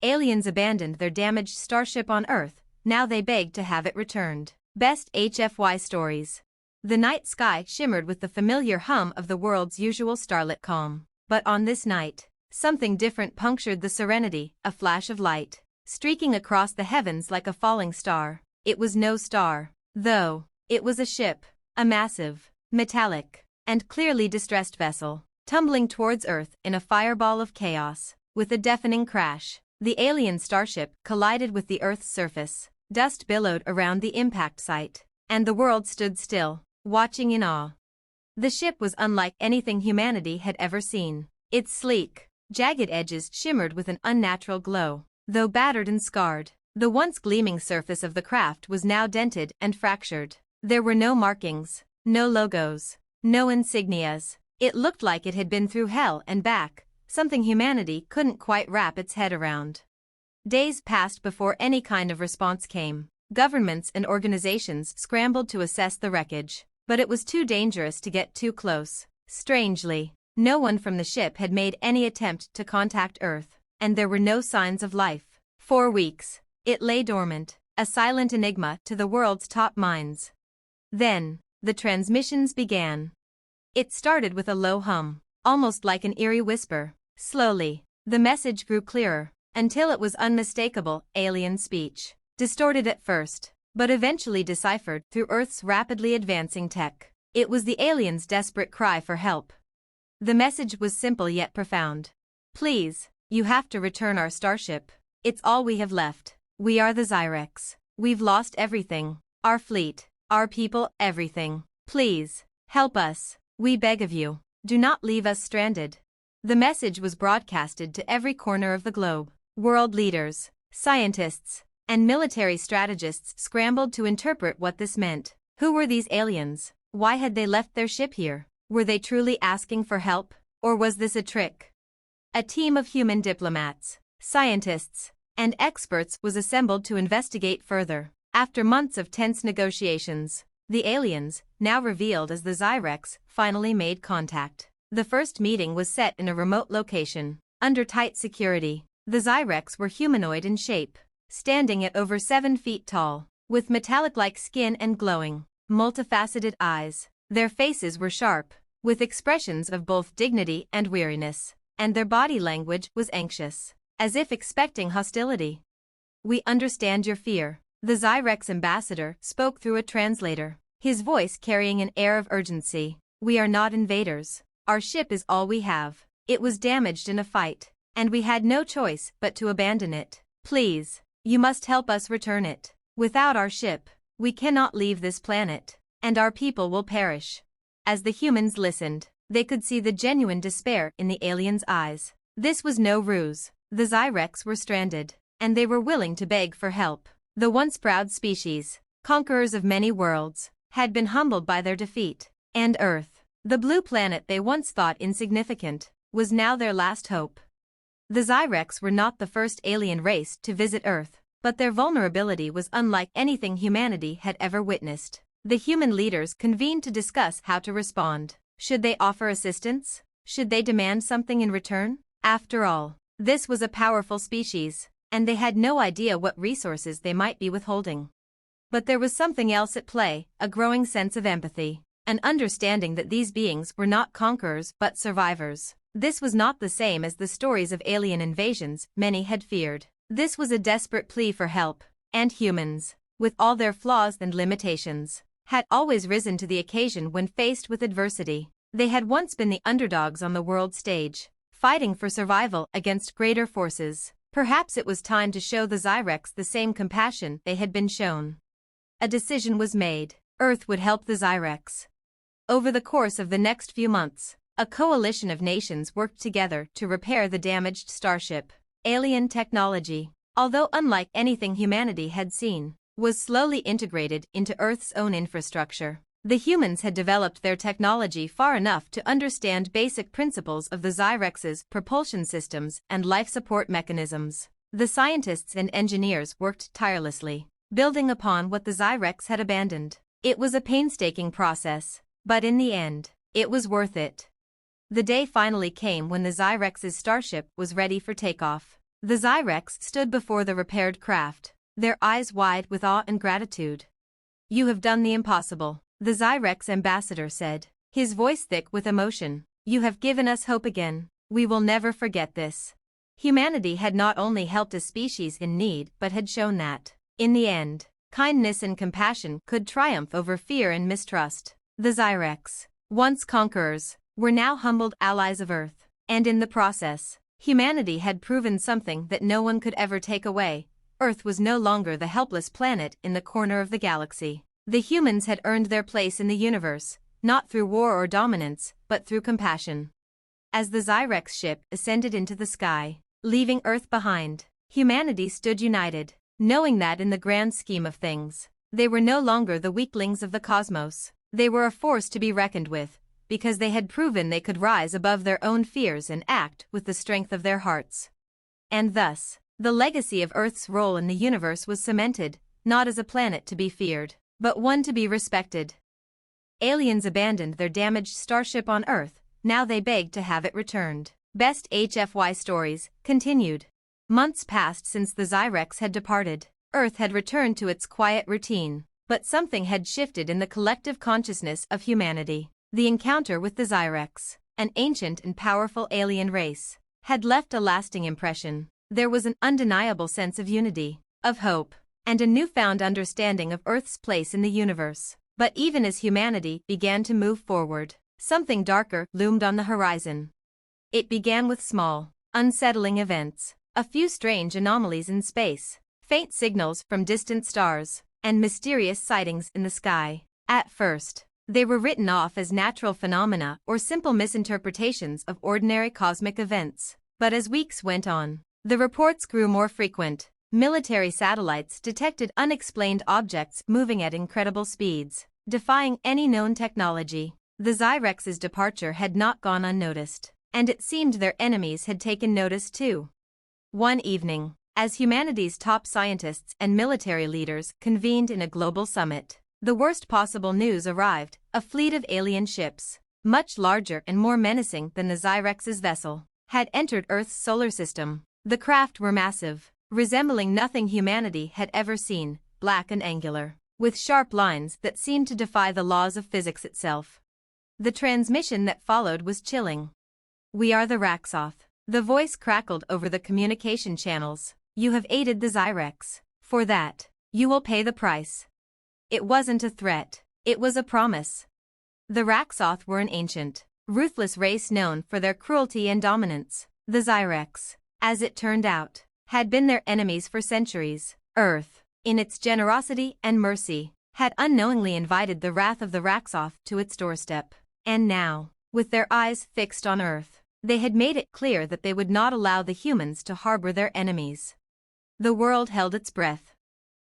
aliens abandoned their damaged starship on Earth, now they begged to have it returned. Best HFY stories. The night sky shimmered with the familiar hum of the world's usual starlit calm. But on this night, something different punctured the serenity, a flash of light, streaking across the heavens like a falling star. It was no star, though. It was a ship, a massive, metallic, and clearly distressed vessel, tumbling towards Earth in a fireball of chaos. With a deafening crash, the alien starship collided with the Earth's surface. Dust billowed around the impact site, and the world stood still, watching in awe. The ship was unlike anything humanity had ever seen. Its sleek, jagged edges shimmered with an unnatural glow. Though battered and scarred, the once gleaming surface of the craft was now dented and fractured. There were no markings, no logos, no insignias. It looked like it had been through hell and back, something humanity couldn't quite wrap its head around. Days passed before any kind of response came. Governments and organizations scrambled to assess the wreckage, but it was too dangerous to get too close. Strangely, no one from the ship had made any attempt to contact Earth, and there were no signs of life. For weeks, it lay dormant, a silent enigma to the world's top minds. Then, the transmissions began. It started with a low hum, almost like an eerie whisper. Slowly, the message grew clearer, until it was unmistakable alien speech, distorted at first, but eventually deciphered through Earth's rapidly advancing tech. It was the aliens' desperate cry for help. The message was simple yet profound. Please, you have to return our starship. It's all we have left. We are the Zyrex. We've lost everything. Our fleet, our people, everything. Please, help us. We beg of you. Do not leave us stranded. The message was broadcasted to every corner of the globe. World leaders, scientists, and military strategists scrambled to interpret what this meant. Who were these aliens? Why had they left their ship here? Were they truly asking for help? Or was this a trick? A team of human diplomats, scientists, and experts was assembled to investigate further. After months of tense negotiations, the aliens, now revealed as the Zyrex, finally made contact. The first meeting was set in a remote location, under tight security. The Zyrex were humanoid in shape, standing at over 7 feet tall, with metallic-like skin and glowing, multifaceted eyes. Their faces were sharp, with expressions of both dignity and weariness, and their body language was anxious, as if expecting hostility. We understand your fear. The Zyrex ambassador spoke through a translator, his voice carrying an air of urgency. We are not invaders. Our ship is all we have. It was damaged in a fight, and we had no choice but to abandon it. Please, you must help us return it. Without our ship, we cannot leave this planet, and our people will perish. As the humans listened, they could see the genuine despair in the aliens' eyes. This was no ruse. The Zyrex were stranded, and they were willing to beg for help. The once proud species, conquerors of many worlds, had been humbled by their defeat, and Earth, the blue planet they once thought insignificant, was now their last hope. The Zyrex were not the first alien race to visit Earth, but their vulnerability was unlike anything humanity had ever witnessed. The human leaders convened to discuss how to respond. Should they offer assistance? Should they demand something in return? After all, this was a powerful species, and they had no idea what resources they might be withholding. But there was something else at play, a growing sense of empathy, an understanding that these beings were not conquerors but survivors. This was not the same as the stories of alien invasions many had feared. This was a desperate plea for help, and humans, with all their flaws and limitations, had always risen to the occasion when faced with adversity. They had once been the underdogs on the world stage, fighting for survival against greater forces. Perhaps it was time to show the Zyrex the same compassion they had been shown. A decision was made. Earth would help the Zyrex. Over the course of the next few months, a coalition of nations worked together to repair the damaged starship. Alien technology, although unlike anything humanity had seen, was slowly integrated into Earth's own infrastructure. The humans had developed their technology far enough to understand basic principles of the Zyrex's propulsion systems and life support mechanisms. The scientists and engineers worked tirelessly, building upon what the Zyrex had abandoned. It was a painstaking process, but in the end, it was worth it. The day finally came when the Zyrex's starship was ready for takeoff. The Zyrex stood before the repaired craft, their eyes wide with awe and gratitude. "You have done the impossible," the Zyrex ambassador said, his voice thick with emotion. "You have given us hope again. We will never forget this." Humanity had not only helped a species in need but had shown that, in the end, kindness and compassion could triumph over fear and mistrust. The Zyrex, once conquerors, were now humbled allies of Earth, and in the process, humanity had proven something that no one could ever take away. Earth was no longer the helpless planet in the corner of the galaxy. The humans had earned their place in the universe, not through war or dominance, but through compassion. As the Zyrex ship ascended into the sky, leaving Earth behind, humanity stood united, knowing that in the grand scheme of things, they were no longer the weaklings of the cosmos. They were a force to be reckoned with, because they had proven they could rise above their own fears and act with the strength of their hearts. And thus, the legacy of Earth's role in the universe was cemented, not as a planet to be feared, but one to be respected. Aliens abandoned their damaged starship on Earth, now they begged to have it returned. Best HFY stories, continued. Months passed since the Zyrex had departed. Earth had returned to its quiet routine, but something had shifted in the collective consciousness of humanity. The encounter with the Zyrex, an ancient and powerful alien race, had left a lasting impression. There was an undeniable sense of unity, of hope, and a newfound understanding of Earth's place in the universe. But even as humanity began to move forward, something darker loomed on the horizon. It began with small, unsettling events, a few strange anomalies in space, faint signals from distant stars, and mysterious sightings in the sky. At first, they were written off as natural phenomena or simple misinterpretations of ordinary cosmic events. But as weeks went on, the reports grew more frequent. Military satellites detected unexplained objects moving at incredible speeds, defying any known technology. The Zyrex's departure had not gone unnoticed, and it seemed their enemies had taken notice too. One evening, as humanity's top scientists and military leaders convened in a global summit, the worst possible news arrived: a fleet of alien ships, much larger and more menacing than the Zyrex's vessel, had entered Earth's solar system. The craft were massive, resembling nothing humanity had ever seen, black and angular, with sharp lines that seemed to defy the laws of physics itself. The transmission that followed was chilling. "We are the Raxoth," the voice crackled over the communication channels. "You have aided the Zyrex. For that, you will pay the price." It wasn't a threat, it was a promise. The Raxoth were an ancient, ruthless race known for their cruelty and dominance. The Zyrex, as it turned out, had been their enemies for centuries. Earth, in its generosity and mercy, had unknowingly invited the wrath of the Raxoth to its doorstep. And now, with their eyes fixed on Earth, they had made it clear that they would not allow the humans to harbor their enemies. The world held its breath.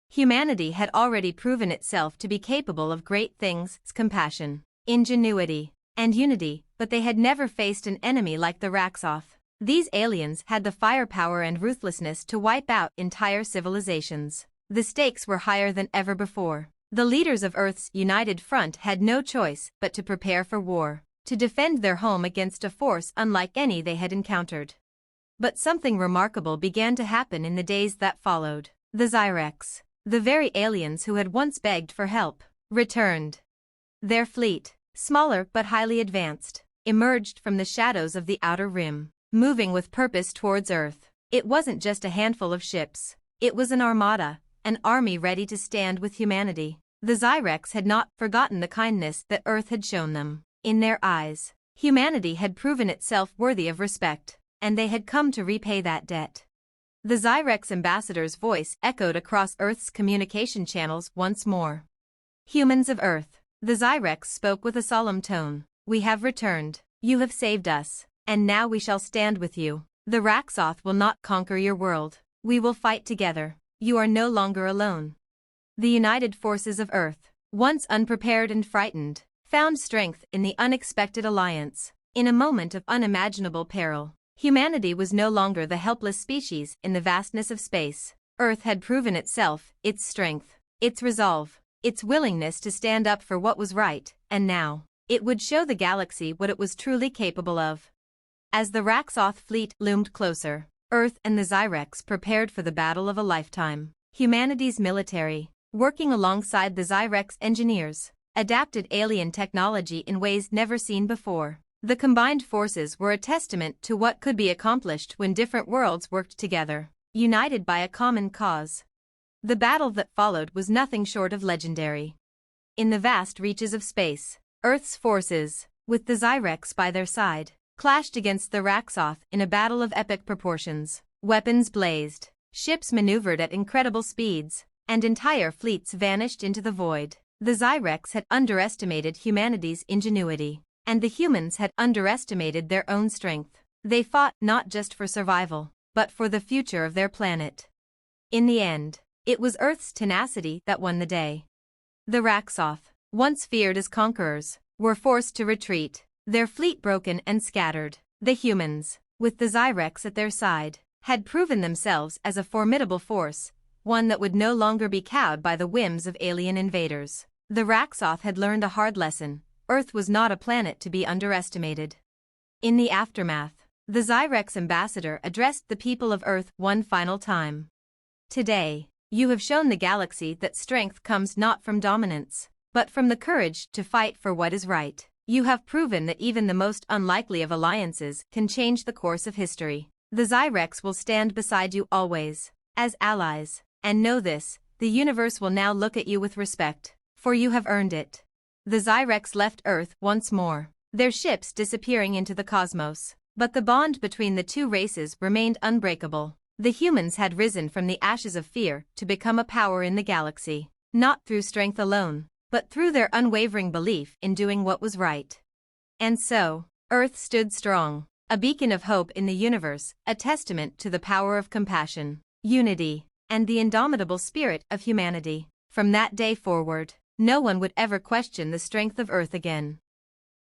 Humanity had already proven itself to be capable of great things: compassion, ingenuity, and unity, but they had never faced an enemy like the Raxoth. These aliens had the firepower and ruthlessness to wipe out entire civilizations. The stakes were higher than ever before. The leaders of Earth's united front had no choice but to prepare for war, to defend their home against a force unlike any they had encountered. But something remarkable began to happen in the days that followed. The Zyrex, the very aliens who had once begged for help, returned. Their fleet, smaller but highly advanced, emerged from the shadows of the outer rim, moving with purpose towards Earth. It wasn't just a handful of ships, it was an armada, an army ready to stand with humanity. The Zyrex had not forgotten the kindness that Earth had shown them. In their eyes, humanity had proven itself worthy of respect, and they had come to repay that debt. The Zyrex ambassador's voice echoed across Earth's communication channels once more. "Humans of Earth," the Zyrex spoke with a solemn tone, "we have returned. You have saved us, and now we shall stand with you. The Raxoth will not conquer your world. We will fight together. You are no longer alone." The united forces of Earth, once unprepared and frightened, found strength in the unexpected alliance. In a moment of unimaginable peril, humanity was no longer the helpless species in the vastness of space. Earth had proven itself, its strength, its resolve, its willingness to stand up for what was right, and now, it would show the galaxy what it was truly capable of. As the Raxoth fleet loomed closer, Earth and the Zyrex prepared for the battle of a lifetime. Humanity's military, working alongside the Zyrex engineers, adapted alien technology in ways never seen before. The combined forces were a testament to what could be accomplished when different worlds worked together, united by a common cause. The battle that followed was nothing short of legendary. In the vast reaches of space, Earth's forces, with the Zyrex by their side, clashed against the Raxoth in a battle of epic proportions. Weapons blazed, ships maneuvered at incredible speeds, and entire fleets vanished into the void. The Zyrex had underestimated humanity's ingenuity, and the humans had underestimated their own strength. They fought not just for survival, but for the future of their planet. In the end, it was Earth's tenacity that won the day. The Raxoth, once feared as conquerors, were forced to retreat, their fleet broken and scattered. The humans, with the Zyrex at their side, had proven themselves as a formidable force, one that would no longer be cowed by the whims of alien invaders. The Raxoth had learned a hard lesson: Earth was not a planet to be underestimated. In the aftermath, the Zyrex ambassador addressed the people of Earth one final time. Today, you have shown the galaxy that strength comes not from dominance, but from the courage to fight for what is right. You have proven that even the most unlikely of alliances can change the course of history. The Zyrex will stand beside you always, as allies, and know this: the universe will now look at you with respect, for you have earned it. The Zyrex left Earth once more, their ships disappearing into the cosmos, but the bond between the two races remained unbreakable. The humans had risen from the ashes of fear to become a power in the galaxy, not through strength alone, but through their unwavering belief in doing what was right. And so, Earth stood strong, a beacon of hope in the universe, a testament to the power of compassion, unity, and the indomitable spirit of humanity. From that day forward, no one would ever question the strength of Earth again.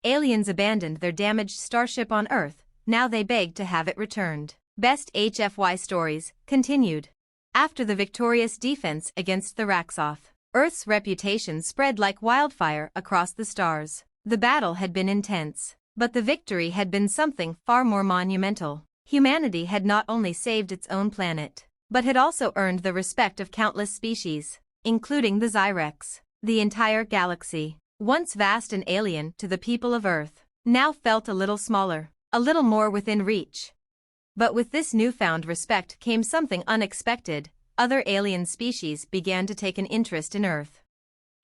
Aliens abandoned their damaged starship on Earth, now they begged to have it returned. Best HFY stories, continued. After the victorious defense against the Raxoth, Earth's reputation spread like wildfire across the stars. The battle had been intense, but the victory had been something far more monumental. Humanity had not only saved its own planet, but had also earned the respect of countless species, including the Zyrex. The entire galaxy, once vast and alien to the people of Earth, now felt a little smaller, a little more within reach. But with this newfound respect came something unexpected: other alien species began to take an interest in Earth.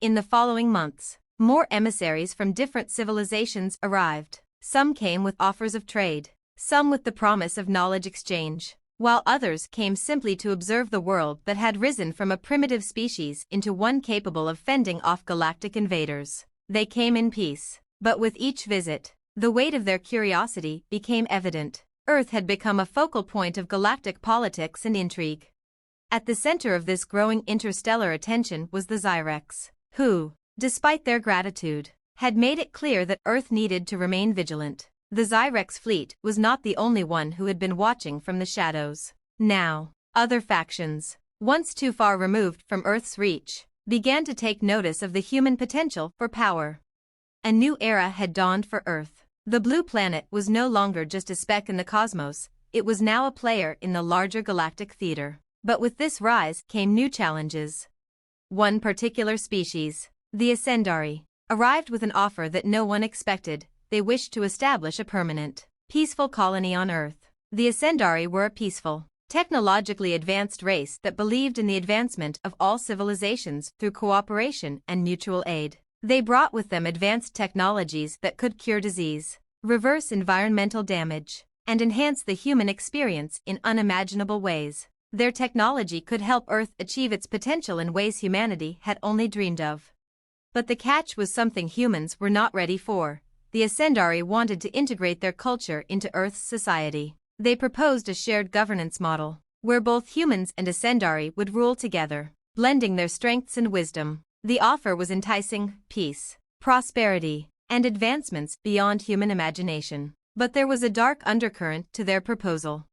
In the following months, more emissaries from different civilizations arrived. Some came with offers of trade, some with the promise of knowledge exchange, while others came simply to observe the world that had risen from a primitive species into one capable of fending off galactic invaders. They came in peace, but with each visit, the weight of their curiosity became evident. Earth had become a focal point of galactic politics and intrigue. At the center of this growing interstellar attention was the Zyrex, who, despite their gratitude, had made it clear that Earth needed to remain vigilant. The Zyrex fleet was not the only one who had been watching from the shadows. Now, other factions, once too far removed from Earth's reach, began to take notice of the human potential for power. A new era had dawned for Earth. The blue planet was no longer just a speck in the cosmos, it was now a player in the larger galactic theater. But with this rise came new challenges. One particular species, the Ascendari, arrived with an offer that no one expected. They wished to establish a permanent, peaceful colony on Earth. The Ascendari were a peaceful, technologically advanced race that believed in the advancement of all civilizations through cooperation and mutual aid. They brought with them advanced technologies that could cure disease, reverse environmental damage, and enhance the human experience in unimaginable ways. Their technology could help Earth achieve its potential in ways humanity had only dreamed of. But the catch was something humans were not ready for. The Ascendari wanted to integrate their culture into Earth's society. They proposed a shared governance model, where both humans and Ascendari would rule together, blending their strengths and wisdom. The offer was enticing: peace, prosperity, and advancements beyond human imagination. But there was a dark undercurrent to their proposal.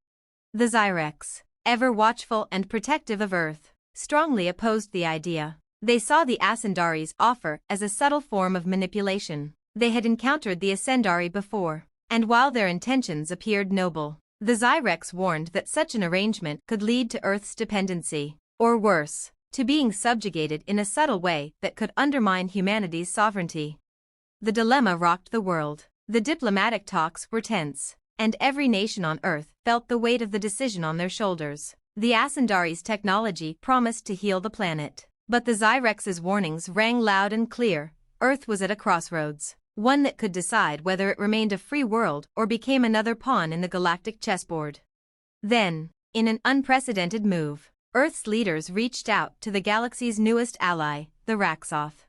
The Zyrex, ever watchful and protective of Earth, strongly opposed the idea. They saw the Ascendari's offer as a subtle form of manipulation. They had encountered the Ascendari before, and while their intentions appeared noble, The Zyrex warned that such an arrangement could lead to Earth's dependency, or worse, to being subjugated in a subtle way that could undermine humanity's sovereignty. The dilemma rocked the world. The diplomatic talks were tense, and every nation on Earth felt the weight of the decision on their shoulders. The Ascendari's technology promised to heal the planet, but the Zyrex's warnings rang loud and clear. Earth was at a crossroads, one that could decide whether it remained a free world or became another pawn in the galactic chessboard. Then, in an unprecedented move, Earth's leaders reached out to the galaxy's newest ally, the Raxoth.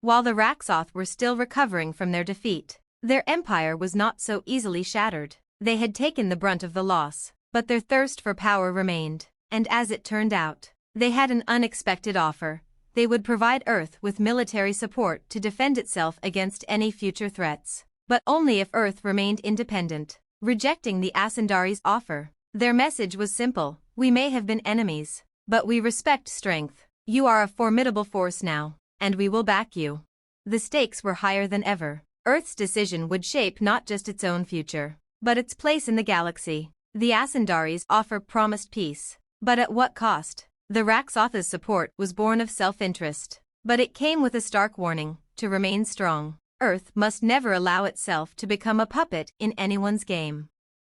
While the Raxoth were still recovering from their defeat, their empire was not so easily shattered. They had taken the brunt of the loss, but their thirst for power remained, and as it turned out, they had an unexpected offer. They would provide Earth with military support to defend itself against any future threats, but only if Earth remained independent. Rejecting the Ascendari's offer, their message was simple: we may have been enemies, but we respect strength. You are a formidable force now, and we will back you. The stakes were higher than ever. Earth's decision would shape not just its own future, but its place in the galaxy. The Ascendari's offer promised peace, but at what cost? The Raxoth's support was born of self-interest, but it came with a stark warning: to remain strong, Earth must never allow itself to become a puppet in anyone's game.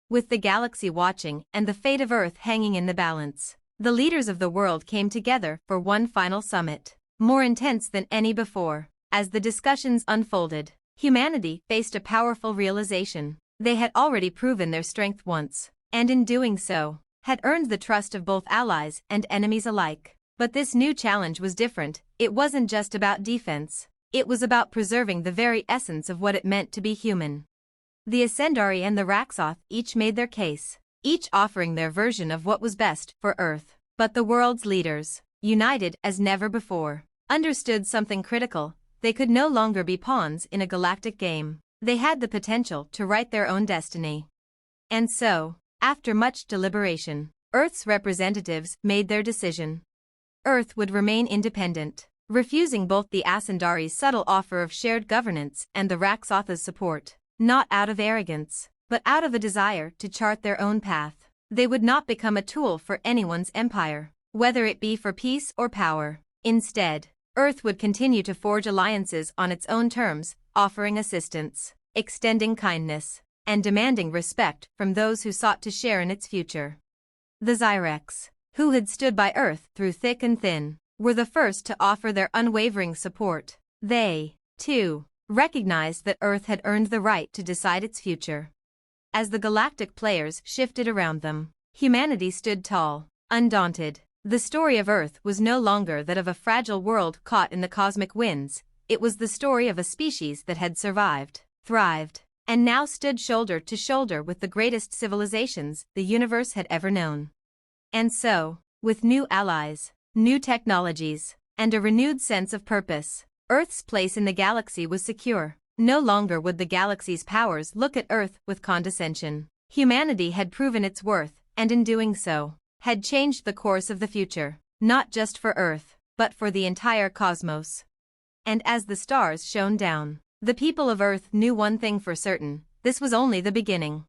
With the galaxy watching and the fate of Earth hanging in the balance, the leaders of the world came together for one final summit, more intense than any before. As the discussions unfolded, humanity faced a powerful realization. They had already proven their strength once, and in doing so, had earned the trust of both allies and enemies alike. But this new challenge was different. It wasn't just about defense, it was about preserving the very essence of what it meant to be human. The Ascendari and the Raxoth each made their case, each offering their version of what was best for Earth. But the world's leaders, united as never before, understood something critical: they could no longer be pawns in a galactic game. They had the potential to write their own destiny. And so, after much deliberation, Earth's representatives made their decision. Earth would remain independent, refusing both the Ascendari's subtle offer of shared governance and the Raxoth's support, not out of arrogance, but out of a desire to chart their own path. They would not become a tool for anyone's empire, whether it be for peace or power. Instead, Earth would continue to forge alliances on its own terms, offering assistance, extending kindness, and demanding respect from those who sought to share in its future. The Zyrex, who had stood by Earth through thick and thin, were the first to offer their unwavering support. They, too, recognized that Earth had earned the right to decide its future. As the galactic players shifted around them, humanity stood tall, undaunted. The story of Earth was no longer that of a fragile world caught in the cosmic winds. It was the story of a species that had survived, thrived, and now stood shoulder to shoulder with the greatest civilizations the universe had ever known. And so, with new allies, new technologies, and a renewed sense of purpose, Earth's place in the galaxy was secure. No longer would the galaxy's powers look at Earth with condescension. Humanity had proven its worth, and in doing so, had changed the course of the future, not just for Earth, but for the entire cosmos. And as the stars shone down, the people of Earth knew one thing for certain: this was only the beginning.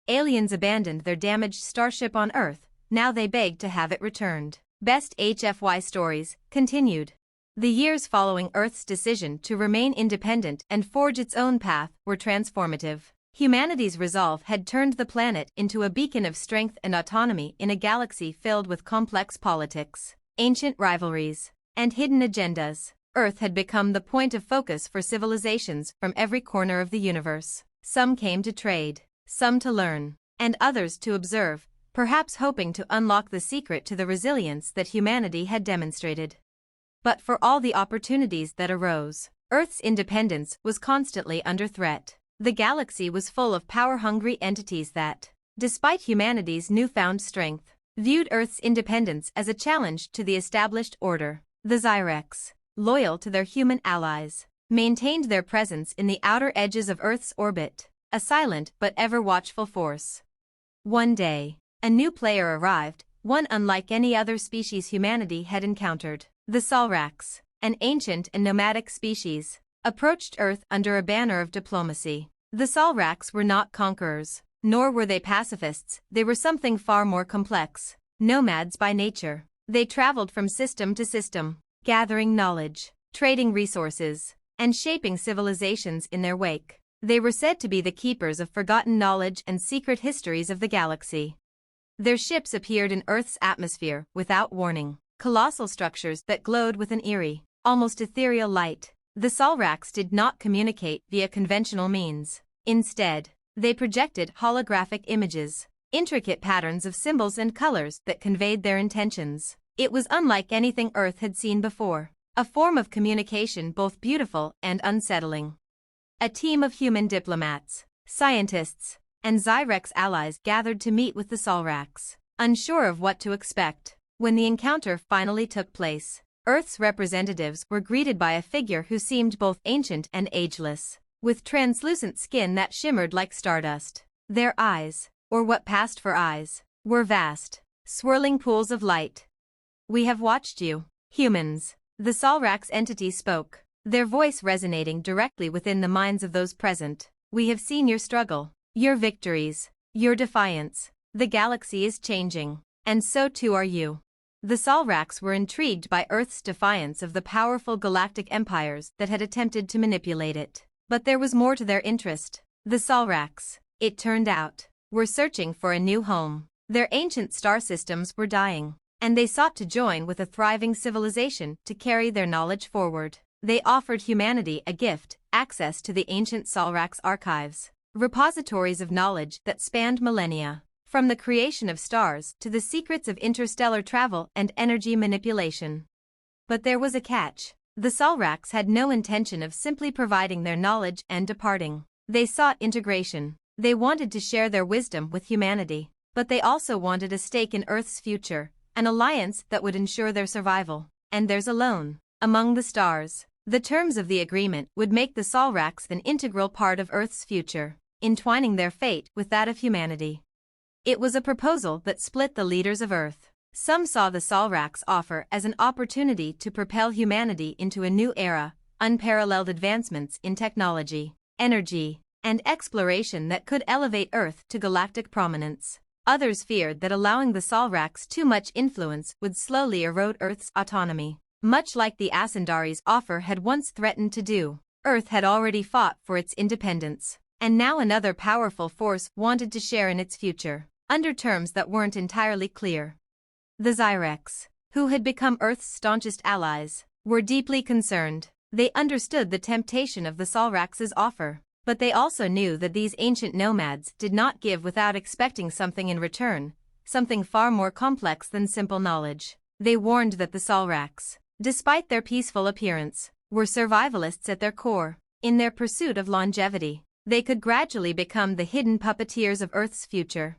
Aliens abandoned their damaged starship on Earth, now they begged to have it returned. Best HFY stories, continued. The years following Earth's decision to remain independent and forge its own path were transformative. Humanity's resolve had turned the planet into a beacon of strength and autonomy in a galaxy filled with complex politics, ancient rivalries, and hidden agendas. Earth had become the point of focus for civilizations from every corner of the universe. Some came to trade, some to learn, and others to observe, perhaps hoping to unlock the secret to the resilience that humanity had demonstrated. But for all the opportunities that arose, Earth's independence was constantly under threat. The galaxy was full of power-hungry entities that, despite humanity's newfound strength, viewed Earth's independence as a challenge to the established order. The Zyrex, loyal to their human allies, maintained their presence in the outer edges of Earth's orbit, a silent but ever-watchful force. One day, a new player arrived, one unlike any other species humanity had encountered. The Salrax, an ancient and nomadic species, approached Earth under a banner of diplomacy. The Salrax were not conquerors, Nor were they pacifists, they were something far more complex. Nomads by nature. They traveled from system to system, gathering knowledge, trading resources, and shaping civilizations in their wake. They were said to be the keepers of forgotten knowledge and secret histories of the galaxy. Their ships appeared in Earth's atmosphere without warning, colossal structures that glowed with an eerie, almost ethereal light. The Salrax did not communicate via conventional means. Instead, they projected holographic images, intricate patterns of symbols and colors that conveyed their intentions. It was unlike anything Earth had seen before, a form of communication both beautiful and unsettling. A team of human diplomats, scientists, and Zyrex allies gathered to meet with the Salrax, unsure of what to expect. When the encounter finally took place, Earth's representatives were greeted by a figure who seemed both ancient and ageless, with translucent skin that shimmered like stardust. Their eyes, or what passed for eyes, were vast, swirling pools of light. "We have watched you, humans," the Salrax entity spoke, their voice resonating directly within the minds of those present. "We have seen your struggle, your victories, your defiance. The galaxy is changing, and so too are you." The Salrax were intrigued by Earth's defiance of the powerful galactic empires that had attempted to manipulate it. But there was more to their interest. The Salrax, it turned out, were searching for a new home. Their ancient star systems were dying, and they sought to join with a thriving civilization to carry their knowledge forward. They offered humanity a gift, access to the ancient Salrax archives, repositories of knowledge that spanned millennia, from the creation of stars to the secrets of interstellar travel and energy manipulation. But there was a catch. The Salrax had no intention of simply providing their knowledge and departing. They sought integration. They wanted to share their wisdom with humanity, but they also wanted a stake in Earth's future, an alliance that would ensure their survival, and theirs alone, among the stars. The terms of the agreement would make the Salrax an integral part of Earth's future, entwining their fate with that of humanity. It was a proposal that split the leaders of Earth. Some saw the Salrax offer as an opportunity to propel humanity into a new era, unparalleled advancements in technology, energy, and exploration that could elevate Earth to galactic prominence. Others feared that allowing the Salrax too much influence would slowly erode Earth's autonomy. Much like the Ascendari's offer had once threatened to do, Earth had already fought for its independence, and now another powerful force wanted to share in its future, under terms that weren't entirely clear. The Zyrex, who had become Earth's staunchest allies, were deeply concerned. They understood the temptation of the Salrax's offer, but they also knew that these ancient nomads did not give without expecting something in return, something far more complex than simple knowledge. They warned that the Salrax, despite their peaceful appearance, were survivalists at their core. In their pursuit of longevity, they could gradually become the hidden puppeteers of Earth's future.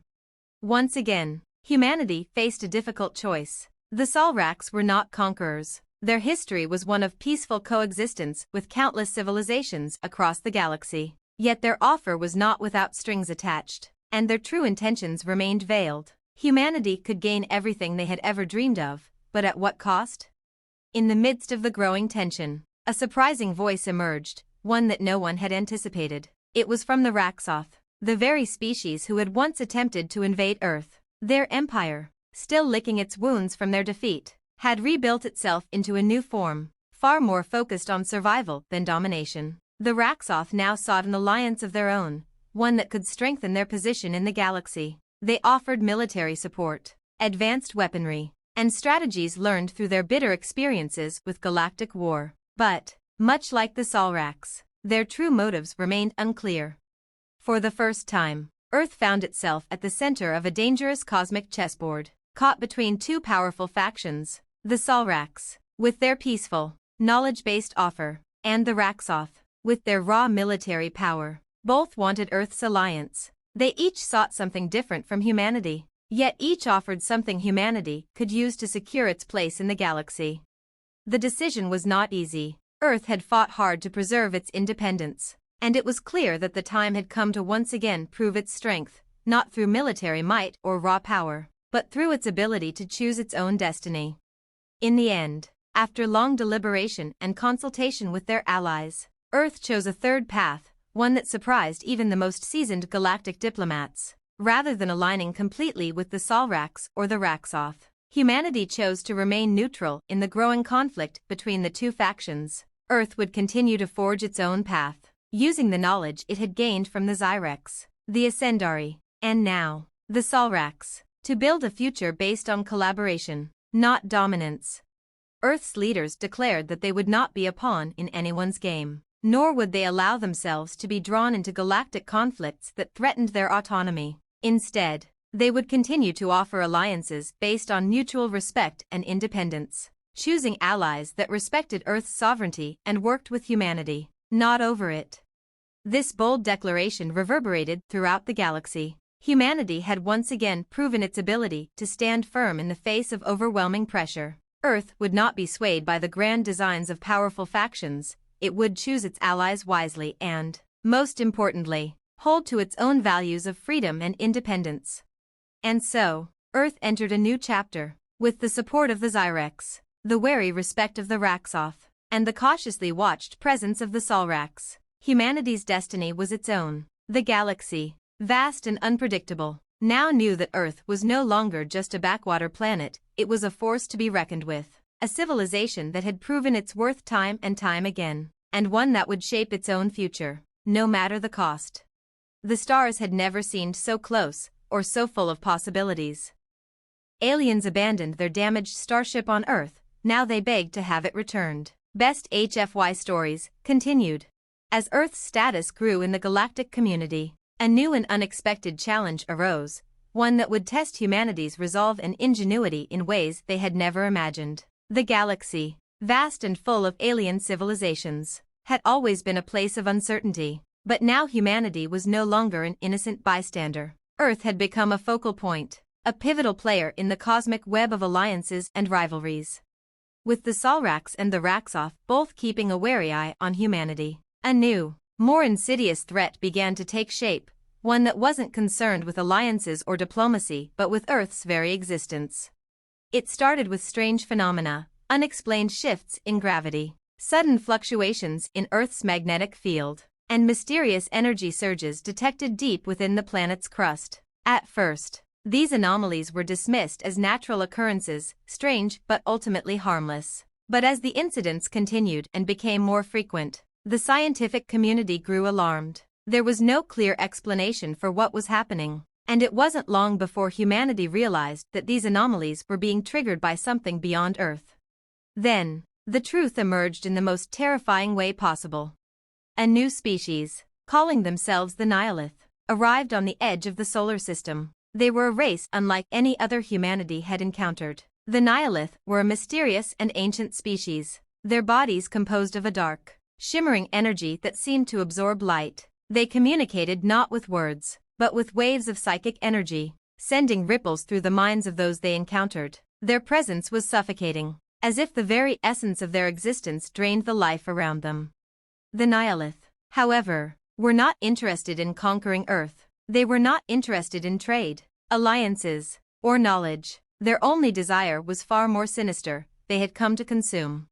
Once again, humanity faced a difficult choice. The Salrax were not conquerors. Their history was one of peaceful coexistence with countless civilizations across the galaxy. Yet their offer was not without strings attached, and their true intentions remained veiled. Humanity could gain everything they had ever dreamed of, but at what cost? In the midst of the growing tension, a surprising voice emerged, one that no one had anticipated. It was from the Raxoth, the very species who had once attempted to invade Earth. Their empire, still licking its wounds from their defeat, had rebuilt itself into a new form, far more focused on survival than domination. The Raxoth now sought an alliance of their own, one that could strengthen their position in the galaxy. They offered military support, advanced weaponry, and strategies learned through their bitter experiences with galactic war. But, much like the Salrax, their true motives remained unclear. For the first time, Earth found itself at the center of a dangerous cosmic chessboard, caught between two powerful factions: the Salrax, with their peaceful, knowledge-based offer, and the Raxoth, with their raw military power. Both wanted Earth's alliance. They each sought something different from humanity, yet each offered something humanity could use to secure its place in the galaxy. The decision was not easy. Earth had fought hard to preserve its independence, and it was clear that the time had come to once again prove its strength, not through military might or raw power, but through its ability to choose its own destiny. In the end, after long deliberation and consultation with their allies, Earth chose a third path, one that surprised even the most seasoned galactic diplomats. Rather than aligning completely with the Salrax or the Raxoth, humanity chose to remain neutral in the growing conflict between the two factions. Earth would continue to forge its own path, using the knowledge it had gained from the Zyrex, the Ascendari, and now, the Salrax, to build a future based on collaboration, not dominance. Earth's leaders declared that they would not be a pawn in anyone's game, nor would they allow themselves to be drawn into galactic conflicts that threatened their autonomy. Instead, they would continue to offer alliances based on mutual respect and independence, choosing allies that respected Earth's sovereignty and worked with humanity, not over it. This bold declaration reverberated throughout the galaxy. Humanity had once again proven its ability to stand firm in the face of overwhelming pressure. Earth would not be swayed by the grand designs of powerful factions. It would choose its allies wisely and, most importantly, hold to its own values of freedom and independence. And so, Earth entered a new chapter, with the support of the Zyrex, the wary respect of the Raxoth, and the cautiously watched presence of the Salrax. Humanity's destiny was its own. The galaxy, vast and unpredictable, now knew that Earth was no longer just a backwater planet. It was a force to be reckoned with, a civilization that had proven its worth time and time again, and one that would shape its own future, no matter the cost. The stars had never seemed so close, or so full of possibilities. Aliens abandoned their damaged starship on Earth. Now they begged to have it returned. Best HFY stories continued. As Earth's status grew in the galactic community, a new and unexpected challenge arose, one that would test humanity's resolve and ingenuity in ways they had never imagined. The galaxy, vast and full of alien civilizations, had always been a place of uncertainty, but now humanity was no longer an innocent bystander. Earth had become a focal point, a pivotal player in the cosmic web of alliances and rivalries. With the Salrax and the Raxoth both keeping a wary eye on humanity, a new, more insidious threat began to take shape, one that wasn't concerned with alliances or diplomacy but with Earth's very existence. It started with strange phenomena, unexplained shifts in gravity, sudden fluctuations in Earth's magnetic field, and mysterious energy surges detected deep within the planet's crust. At first, these anomalies were dismissed as natural occurrences, strange but ultimately harmless. But as the incidents continued and became more frequent, the scientific community grew alarmed. There was no clear explanation for what was happening, and it wasn't long before humanity realized that these anomalies were being triggered by something beyond Earth. Then, the truth emerged in the most terrifying way possible. A new species, calling themselves the Nihilith, arrived on the edge of the solar system. They were a race unlike any other humanity had encountered. The Nihilith were a mysterious and ancient species, their bodies composed of a dark, shimmering energy that seemed to absorb light. They communicated not with words, but with waves of psychic energy, sending ripples through the minds of those they encountered. Their presence was suffocating, as if the very essence of their existence drained the life around them. The Nihilith, however, were not interested in conquering Earth. They were not interested in trade, alliances, or knowledge. Their only desire was far more sinister. They had come to consume.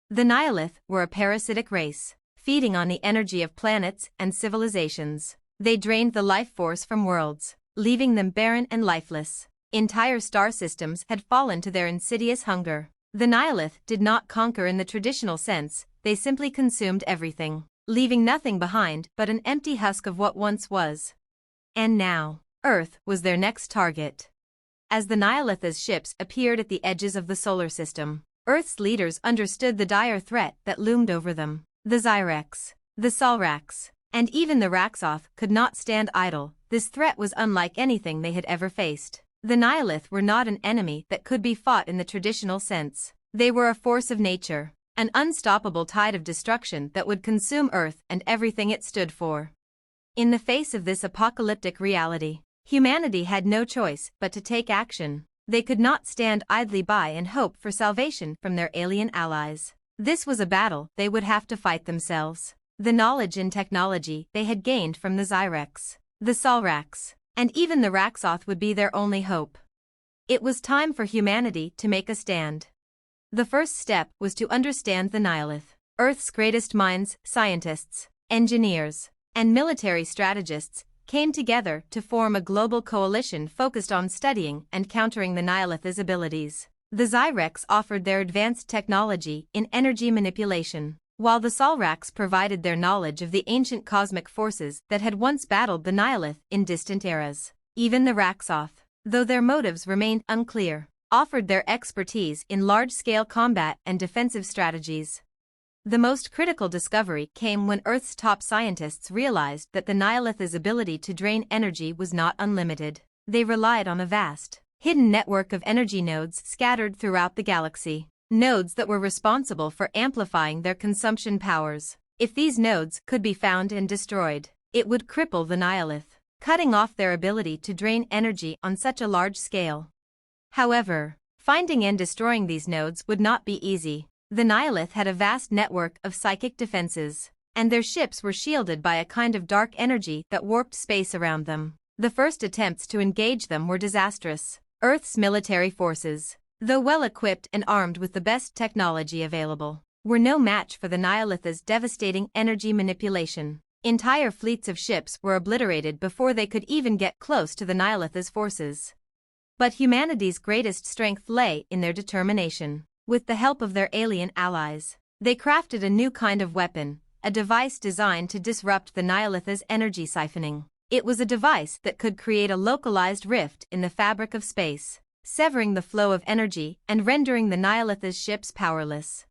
The Nihilith were a parasitic race, feeding on the energy of planets and civilizations. They drained the life force from worlds, leaving them barren and lifeless. Entire star systems had fallen to their insidious hunger. The Nihilith did not conquer in the traditional sense. They simply consumed everything, leaving nothing behind but an empty husk of what once was. And now, Earth was their next target. As the Nihilith's ships appeared at the edges of the solar system, Earth's leaders understood the dire threat that loomed over them. The Zyrex, the Salrax, and even the Raxoth could not stand idle. This threat was unlike anything they had ever faced. The Nihilith were not an enemy that could be fought in the traditional sense. They were a force of nature, an unstoppable tide of destruction that would consume Earth and everything it stood for. In the face of this apocalyptic reality, humanity had no choice but to take action. They could not stand idly by and hope for salvation from their alien allies. This was a battle they would have to fight themselves. The knowledge and technology they had gained from the Zyrex, the Salrax, and even the Raxoth would be their only hope. It was time for humanity to make a stand. The first step was to understand the Nihilith, Earth's greatest minds, scientists, engineers, and military strategists came together to form a global coalition focused on studying and countering the Nihilith's abilities. The Zyrex offered their advanced technology in energy manipulation, while the Solrax provided their knowledge of the ancient cosmic forces that had once battled the Nihilith in distant eras. Even the Raxoth, though their motives remained unclear, offered their expertise in large-scale combat and defensive strategies. The most critical discovery came when Earth's top scientists realized that the Nihilith's ability to drain energy was not unlimited. They relied on a vast, hidden network of energy nodes scattered throughout the galaxy, nodes that were responsible for amplifying their consumption powers. If these nodes could be found and destroyed, it would cripple the Nihilith, cutting off their ability to drain energy on such a large scale. However, finding and destroying these nodes would not be easy. The Nihilith had a vast network of psychic defenses, and their ships were shielded by a kind of dark energy that warped space around them. The first attempts to engage them were disastrous. Earth's military forces, though well-equipped and armed with the best technology available, were no match for the Nihilith's devastating energy manipulation. Entire fleets of ships were obliterated before they could even get close to the Nihilith's forces. But humanity's greatest strength lay in their determination. With the help of their alien allies, they crafted a new kind of weapon, a device designed to disrupt the Nihilith's energy siphoning. It was a device that could create a localized rift in the fabric of space, severing the flow of energy and rendering the Nihilith's ships powerless.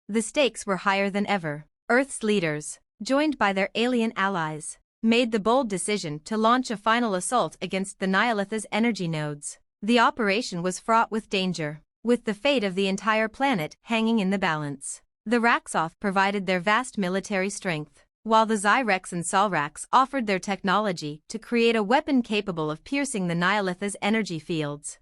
The stakes were higher than ever. Earth's leaders, joined by their alien allies, made the bold decision to launch a final assault against the Nihilith's energy nodes. The operation was fraught with danger, with the fate of the entire planet hanging in the balance. The Raxoth provided their vast military strength, while the Zyrex and Solrax offered their technology to create a weapon capable of piercing the Nihilith's energy fields.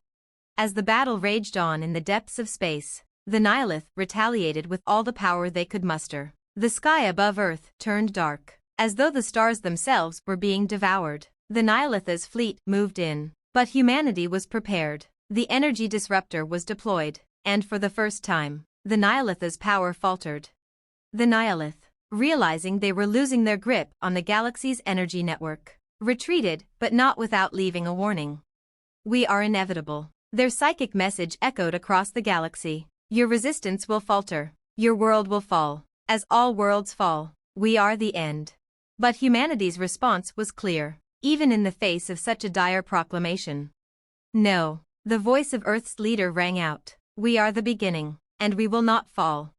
As the battle raged on in the depths of space, the Nihilith retaliated with all the power they could muster. The sky above Earth turned dark, as though the stars themselves were being devoured. The Nihilith's fleet moved in, but humanity was prepared. The energy disruptor was deployed, and for the first time, the Nihilith's power faltered. The Nihilith, realizing they were losing their grip on the galaxy's energy network, retreated, but not without leaving a warning. "We are inevitable." Their psychic message echoed across the galaxy. "Your resistance will falter. Your world will fall. As all worlds fall, we are the end." But humanity's response was clear, even in the face of such a dire proclamation. "No." The voice of Earth's leader rang out. "We are the beginning, and we will not fall."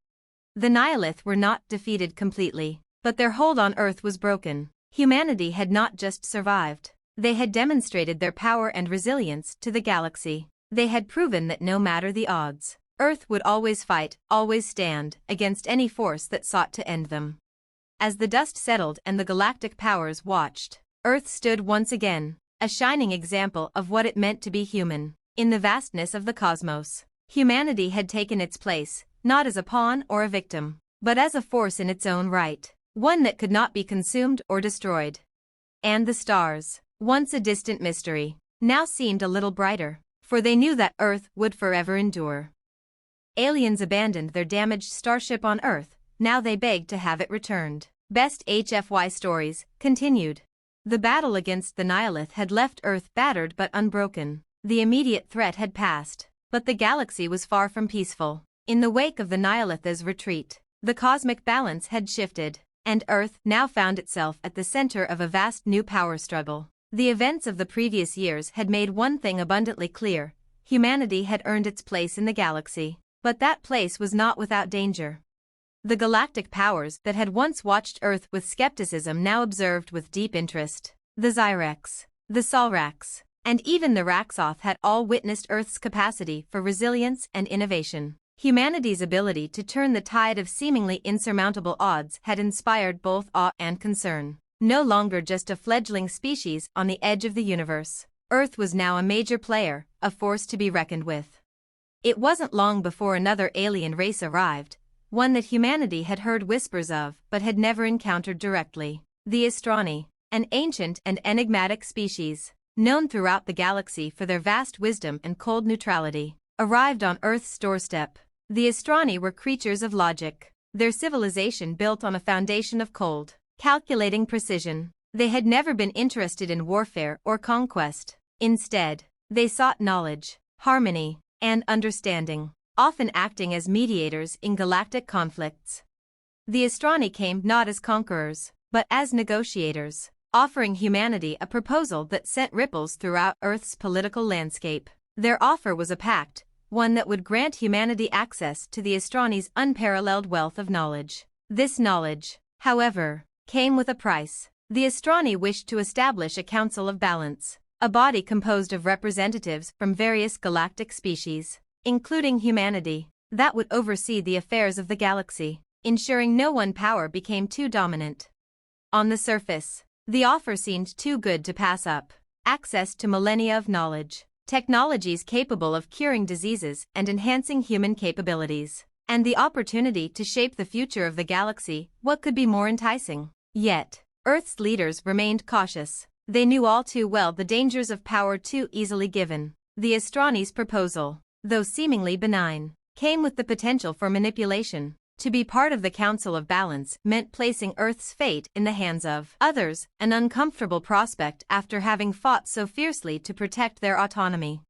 The Nihilith were not defeated completely, but their hold on Earth was broken. Humanity had not just survived. They had demonstrated their power and resilience to the galaxy. They had proven that no matter the odds, Earth would always fight, always stand, against any force that sought to end them. As the dust settled and the galactic powers watched, Earth stood once again, a shining example of what it meant to be human. In the vastness of the cosmos, humanity had taken its place, not as a pawn or a victim, but as a force in its own right, one that could not be consumed or destroyed. And the stars, once a distant mystery, now seemed a little brighter, for they knew that Earth would forever endure. Aliens abandoned their damaged starship on Earth, now they begged to have it returned. Best HFY stories, continued. The battle against the Nihilith had left Earth battered but unbroken. The immediate threat had passed, but the galaxy was far from peaceful. In the wake of the Nihilith's retreat, the cosmic balance had shifted, and Earth now found itself at the center of a vast new power struggle. The events of the previous years had made one thing abundantly clear: humanity had earned its place in the galaxy, but that place was not without danger. The galactic powers that had once watched Earth with skepticism now observed with deep interest. The Zyrex, the Solrax, and even the Raxoth had all witnessed Earth's capacity for resilience and innovation. Humanity's ability to turn the tide of seemingly insurmountable odds had inspired both awe and concern. No longer just a fledgling species on the edge of the universe, Earth was now a major player, a force to be reckoned with. It wasn't long before another alien race arrived, one that humanity had heard whispers of but had never encountered directly. The Astrani, an ancient and enigmatic species, known throughout the galaxy for their vast wisdom and cold neutrality, arrived on Earth's doorstep. The Astrani were creatures of logic, their civilization built on a foundation of cold, calculating precision. They had never been interested in warfare or conquest. Instead, they sought knowledge, harmony, and understanding, often acting as mediators in galactic conflicts. The Astrani came not as conquerors, but as negotiators, offering humanity a proposal that sent ripples throughout Earth's political landscape. Their offer was a pact, one that would grant humanity access to the Astrani's unparalleled wealth of knowledge. This knowledge, however, came with a price. The Astrani wished to establish a Council of Balance, a body composed of representatives from various galactic species, including humanity, that would oversee the affairs of the galaxy, ensuring no one power became too dominant. On the surface, the offer seemed too good to pass up. Access to millennia of knowledge, technologies capable of curing diseases and enhancing human capabilities, and the opportunity to shape the future of the galaxy. What could be more enticing? Yet, Earth's leaders remained cautious. They knew all too well the dangers of power too easily given. The Astrani's proposal, though seemingly benign, came with the potential for manipulation. To be part of the Council of Balance meant placing Earth's fate in the hands of others, an uncomfortable prospect after having fought so fiercely to protect their autonomy.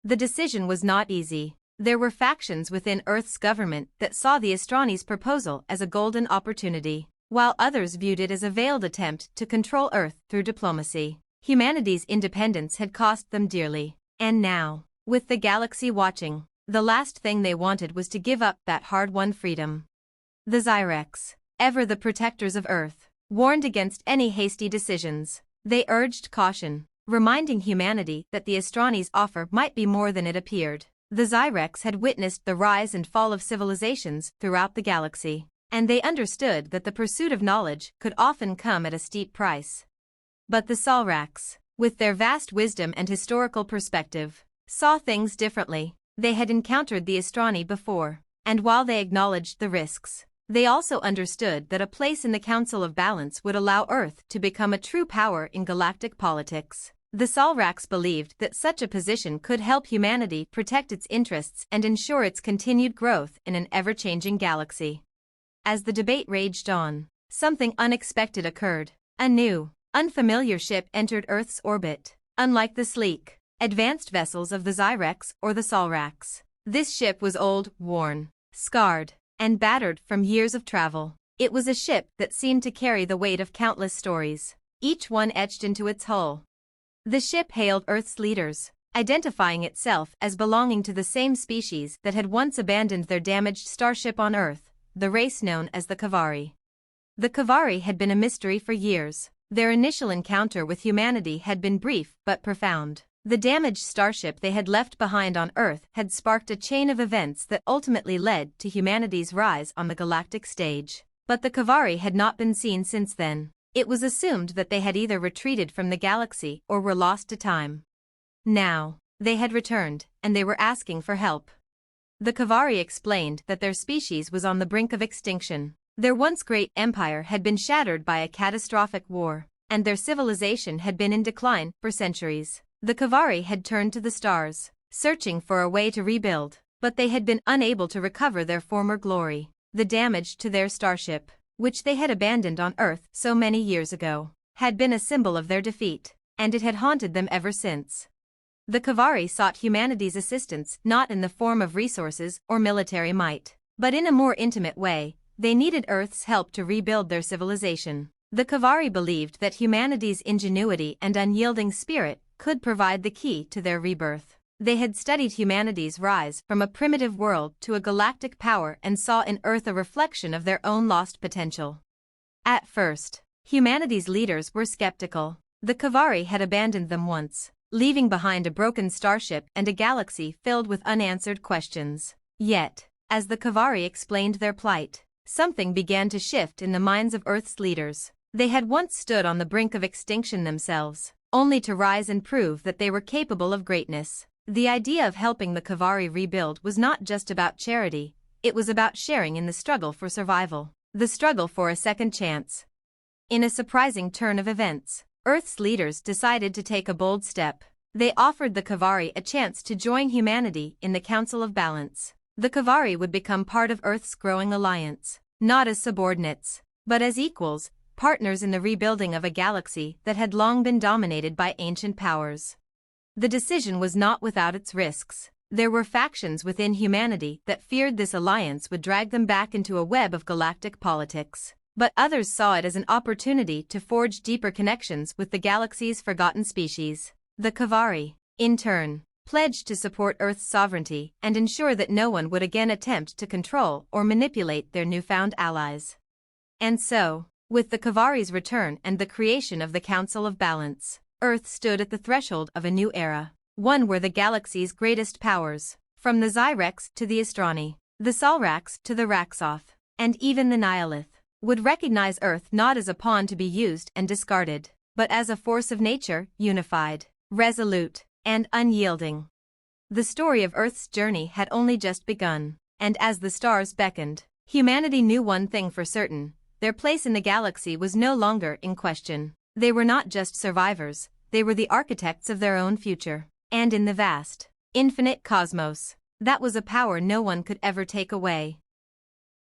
The decision was not easy. There were factions within Earth's government that saw the Astrani's proposal as a golden opportunity, while others viewed it as a veiled attempt to control Earth through diplomacy. Humanity's independence had cost them dearly, and now, with the galaxy watching, the last thing they wanted was to give up that hard-won freedom. The Zyrex, ever the protectors of Earth, warned against any hasty decisions. They urged caution, reminding humanity that the Astrani's offer might be more than it appeared. The Zyrex had witnessed the rise and fall of civilizations throughout the galaxy, and they understood that the pursuit of knowledge could often come at a steep price. But the Salrax, with their vast wisdom and historical perspective, saw things differently. They had encountered the Astrani before, and while they acknowledged the risks, they also understood that a place in the Council of Balance would allow Earth to become a true power in galactic politics. The Salrax believed that such a position could help humanity protect its interests and ensure its continued growth in an ever-changing galaxy. As the debate raged on, something unexpected occurred. A new, unfamiliar ship entered Earth's orbit. Unlike the sleek, advanced vessels of the Zyrex or the Salrax, this ship was old, worn, scarred, and battered from years of travel. It was a ship that seemed to carry the weight of countless stories, each one etched into its hull. The ship hailed Earth's leaders, identifying itself as belonging to the same species that had once abandoned their damaged starship on Earth, the race known as the Kavari. The Kavari had been a mystery for years. Their initial encounter with humanity had been brief but profound. The damaged starship they had left behind on Earth had sparked a chain of events that ultimately led to humanity's rise on the galactic stage. But the Kavari had not been seen since then. It was assumed that they had either retreated from the galaxy or were lost to time. Now, they had returned, and they were asking for help. The Kavari explained that their species was on the brink of extinction. Their once great empire had been shattered by a catastrophic war, and their civilization had been in decline for centuries. The Kavari had turned to the stars, searching for a way to rebuild, but they had been unable to recover their former glory. The damage to their starship, which they had abandoned on Earth so many years ago, had been a symbol of their defeat, and it had haunted them ever since. The Kavari sought humanity's assistance not in the form of resources or military might, but in a more intimate way. They needed Earth's help to rebuild their civilization. The Kavari believed that humanity's ingenuity and unyielding spirit could provide the key to their rebirth. They had studied humanity's rise from a primitive world to a galactic power and saw in Earth a reflection of their own lost potential. At first, humanity's leaders were skeptical. The Kavari had abandoned them once, leaving behind a broken starship and a galaxy filled with unanswered questions. Yet, as the Kavari explained their plight, something began to shift in the minds of Earth's leaders. They had once stood on the brink of extinction themselves, only to rise and prove that they were capable of greatness. The idea of helping the Kavari rebuild was not just about charity, it was about sharing in the struggle for survival, the struggle for a second chance. In a surprising turn of events, Earth's leaders decided to take a bold step. They offered the Kavari a chance to join humanity in the Council of Balance. The Kavari would become part of Earth's growing alliance, not as subordinates, but as equals, partners in the rebuilding of a galaxy that had long been dominated by ancient powers. The decision was not without its risks. There were factions within humanity that feared this alliance would drag them back into a web of galactic politics. But others saw it as an opportunity to forge deeper connections with the galaxy's forgotten species. The Kavari, in turn, pledged to support Earth's sovereignty and ensure that no one would again attempt to control or manipulate their newfound allies. And so, with the Kavari's return and the creation of the Council of Balance, Earth stood at the threshold of a new era, one where the galaxy's greatest powers, from the Zyrex to the Astrani, the Salrax to the Raxoth, and even the Nihilith, would recognize Earth not as a pawn to be used and discarded, but as a force of nature, unified, resolute, and unyielding. The story of Earth's journey had only just begun, and as the stars beckoned, humanity knew one thing for certain: their place in the galaxy was no longer in question. They were not just survivors, they were the architects of their own future. And in the vast, infinite cosmos, that was a power no one could ever take away.